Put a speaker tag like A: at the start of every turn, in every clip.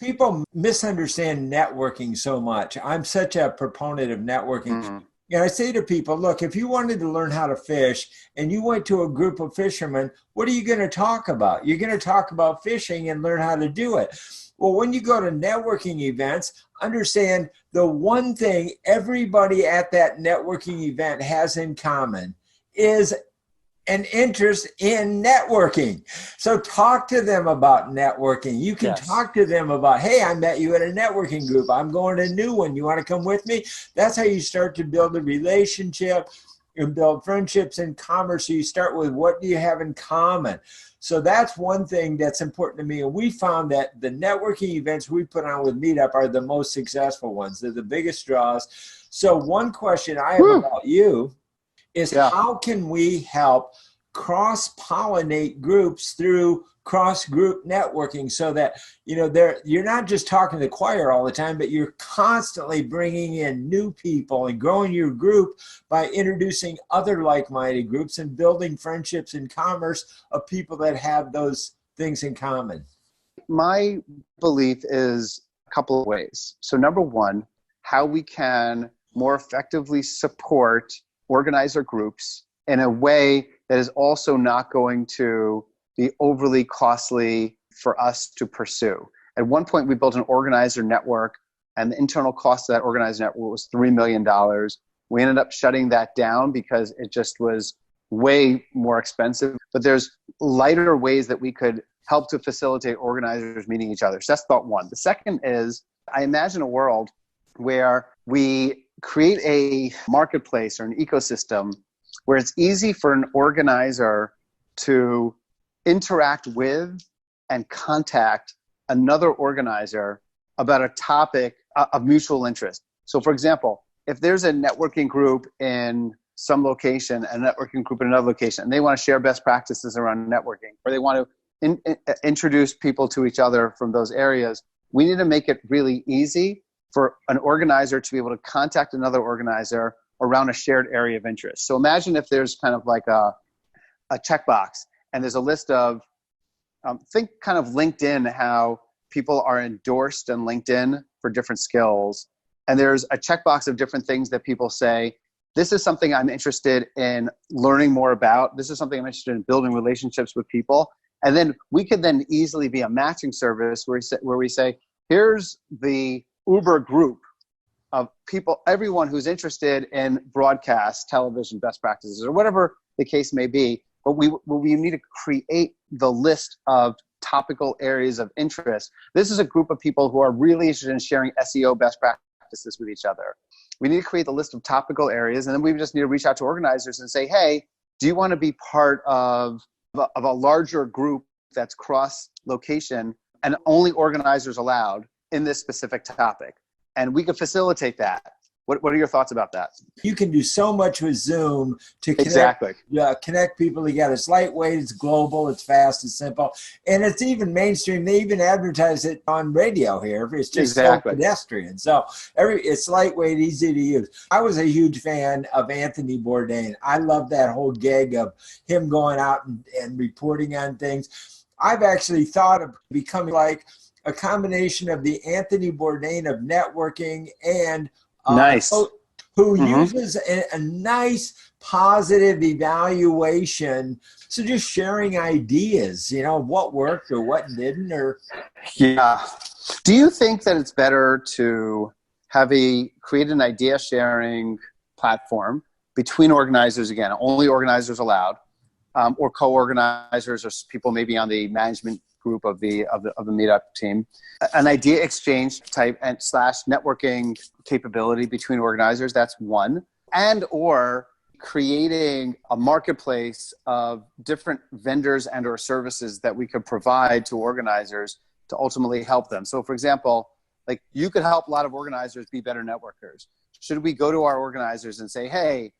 A: People misunderstand networking so much. I'm such a proponent of networking.
B: Mhm.
A: And I say to people, look, if you wanted to learn how to fish and you went to a group of fishermen, what are you going to talk about? You're going to talk about fishing and learn how to do it. Well, when you go to networking events, understand the one thing everybody at that networking event has in common is an interest in networking. So talk to them about networking. You can
B: Yes.
A: talk to them about, hey, I met you at a networking group. I'm going to a new one. You want to come with me? That's how you start to build a relationship and build friendships in commerce. So you start with, what do you have in common? So that's one thing that's important to me. And we found that the networking events we put on with Meetup are the most successful ones. They're the biggest draws. So one question I have about you is, how can we help cross-pollinate groups through cross-group networking, so that you're not just talking to the choir all the time, but you're constantly bringing in new people and growing your group by introducing other like-minded groups and building friendships and commerce of people that have those things in common?
B: My belief is a couple of ways. So number one, how we can more effectively support organizer groups in a way that is also not going to be overly costly for us to pursue. At one point, we built an organizer network, and the internal cost of that organizer network was $3 million. We ended up shutting that down because it just was way more expensive. But there's lighter ways that we could help to facilitate organizers meeting each other. So that's thought one. The second is, I imagine a world where we create a marketplace or an ecosystem where it's easy for an organizer to interact with and contact another organizer about a topic of mutual interest. So for example, if there's a networking group in some location, a networking group in another location, and they want to share best practices around networking, or they want to introduce people to each other from those areas, we need to make it really easy for an organizer to be able to contact another organizer around a shared area of interest. So imagine if there's kind of like a checkbox, and there's a list of, think kind of LinkedIn, how people are endorsed on LinkedIn for different skills. And there's a checkbox of different things that people say, this is something I'm interested in learning more about. This is something I'm interested in building relationships with people. And then we could then easily be a matching service where we say, here's the Uber group of people, everyone who's interested in broadcast, television, best practices, or whatever the case may be. But we need to create the list of topical areas of interest. This is a group of people who are really interested in sharing SEO best practices with each other. We need to create the list of topical areas, and then we just need to reach out to organizers and say, hey, do you want to be part of a larger group that's cross-location and only organizers allowed in this specific topic? And we can facilitate that. What are your thoughts about that?
A: You can do so much with Zoom to connect people together. It's lightweight, it's global, it's fast, it's simple, and it's even mainstream. They even advertise it on radio here. It's just so pedestrian. So it's lightweight, easy to use. I was a huge fan of Anthony Bourdain. I love that whole gig of him going out and reporting on things. I've actually thought of becoming like a combination of the Anthony Bourdain of networking and who uses a nice positive evaluation. So just sharing ideas, what worked or what didn't.
B: Do you think that it's better to create an idea sharing platform between organizers, again, only organizers allowed, or co-organizers or people maybe on the management group of the meetup team, an idea exchange type and / networking capability between organizers? That's one. And or creating a marketplace of different vendors and or services that we could provide to organizers to ultimately help them. So for example, like you could help a lot of organizers be better networkers. Should we go to our organizers and say, hey,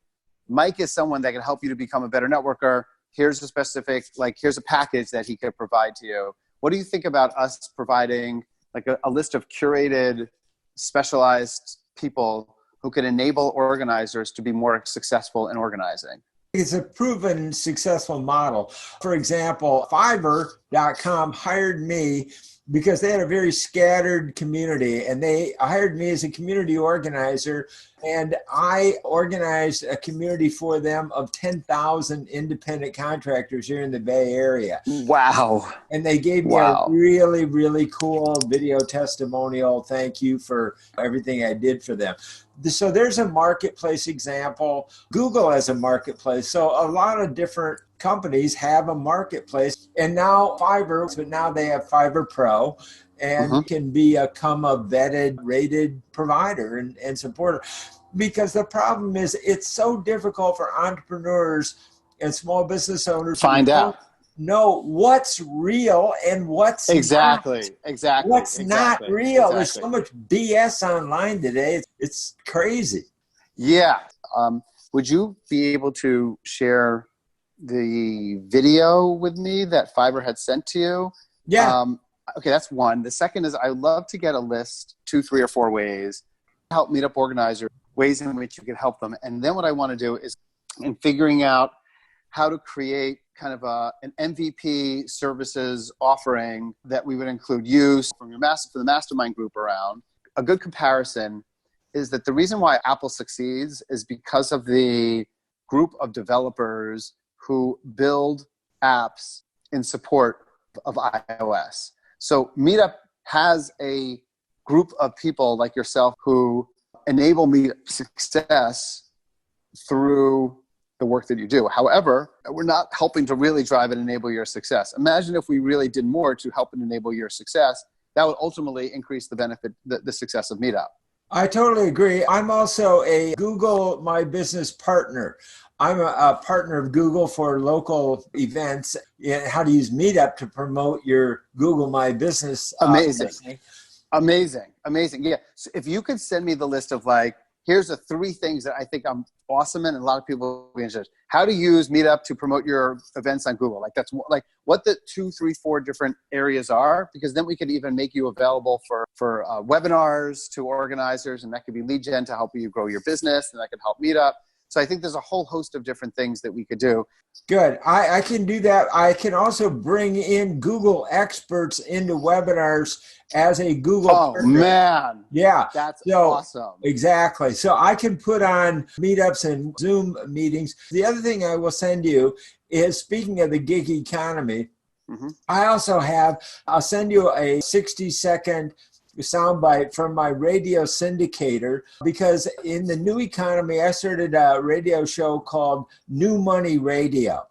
B: Mike is someone that can help you to become a better networker. Here's a specific, here's a package that he could provide to you. What do you think about us providing like a list of curated, specialized people who can enable organizers to be more successful in organizing?
A: It's a proven successful model. For example, Fiverr NetworKING.com hired me because they had a very scattered community, and they hired me as a community organizer, and I organized a community for them of 10,000 independent contractors here in the Bay Area.
B: Wow.
A: And they gave me a really, really cool video testimonial. Thank you for everything I did for them. So there's a marketplace example. Google has a marketplace. So a lot of different companies have a marketplace. And now Fiverr, but now they have Fiverr Pro, and can become a vetted, rated provider and supporter. Because the problem is it's so difficult for entrepreneurs and small business owners to know what's real and what's not. What's not real. There's so much BS online today. It's crazy.
B: Yeah. Would you be able to share the video with me that Fiverr had sent to you?
A: Yeah.
B: Okay, that's one. The second is I'd love to get a list, 2, 3, or 4 ways to help meetup organizers, ways in which you can help them. And then what I want to do is in figuring out how to create kind of an MVP services offering that we would include use from for the mastermind group around. A good comparison is that the reason why Apple succeeds is because of the group of developers who build apps in support of iOS. So Meetup has a group of people like yourself who enable Meetup success through the work that you do. However, we're not helping to really drive and enable your success. Imagine if we really did more to help and enable your success. That would ultimately increase the benefit, the success of Meetup.
A: I totally agree. I'm also a Google My Business partner. I'm a partner of Google for local events and how to use Meetup to promote your Google My Business.
B: Amazing. Yeah. So if you could send me the list of here's the 3 things that I think I'm awesome in, and a lot of people will be interested. How to use Meetup to promote your events on Google. That's what the 2, 3, 4 different areas are, because then we could even make you available for webinars to organizers, and that could be lead gen to help you grow your business, and that could help Meetup. So I think there's a whole host of different things that we could do.
A: Good. I can do that. I can also bring in Google experts into webinars as a Google partner.
B: Man.
A: Yeah.
B: That's awesome.
A: Exactly. So I can put on meetups and Zoom meetings. The other thing I will send you is, speaking of the gig economy, I'll send you a 60-second soundbite from my radio syndicator, because in the new economy, I started a radio show called New Money Radio.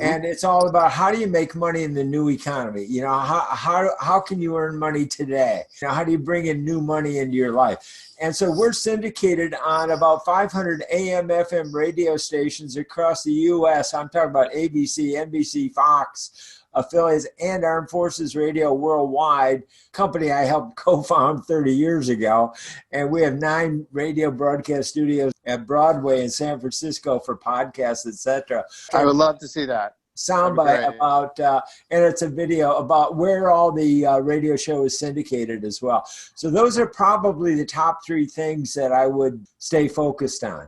A: And it's all about how do you make money in the new economy? How can you earn money today? How do you bring in new money into your life? And so we're syndicated on about 500 AM, FM radio stations across the U.S. I'm talking about ABC, NBC, Fox affiliates, and Armed Forces Radio Worldwide, company I helped co-found 30 years ago. And we have 9 radio broadcast studios at Broadway in San Francisco for podcasts, etc.
B: I would love to see that.
A: Soundbite about, and it's a video about where all the radio show is syndicated as well. So those are probably the top 3 things that I would stay focused on.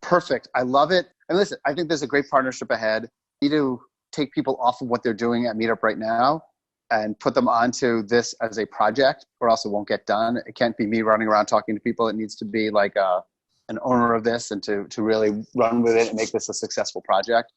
B: Perfect. I love it. And listen, I think there's a great partnership ahead. You need to take people off of what they're doing at Meetup right now and put them onto this as a project, or else it won't get done. It can't be me running around talking to people. It needs to be like an owner of this, and to really run with it and make this a successful project.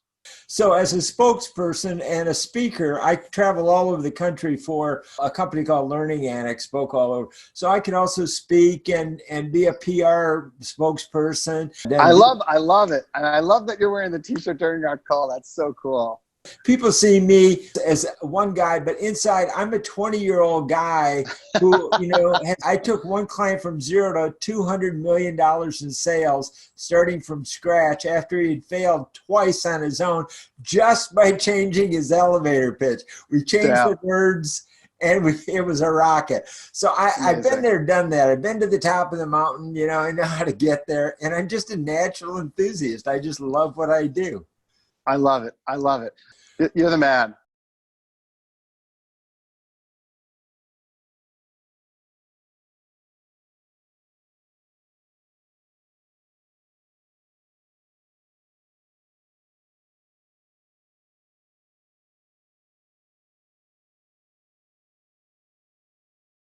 A: So as a spokesperson and a speaker, I travel all over the country for a company called Learning Annex, spoke all over. So I can also speak and be a PR spokesperson.
B: I love it. And I love that you're wearing the t-shirt during our call. That's so cool.
A: People see me as one guy, but inside I'm a 20-year-old guy who, I took one client from 0 to $200 million in sales, starting from scratch after he'd failed twice on his own, just by changing his elevator pitch. We changed the words, and it was a rocket. So I've been there, done that. I've been to the top of the mountain. I know how to get there, and I'm just a natural enthusiast. I just love what I do.
B: I love it. You're the man.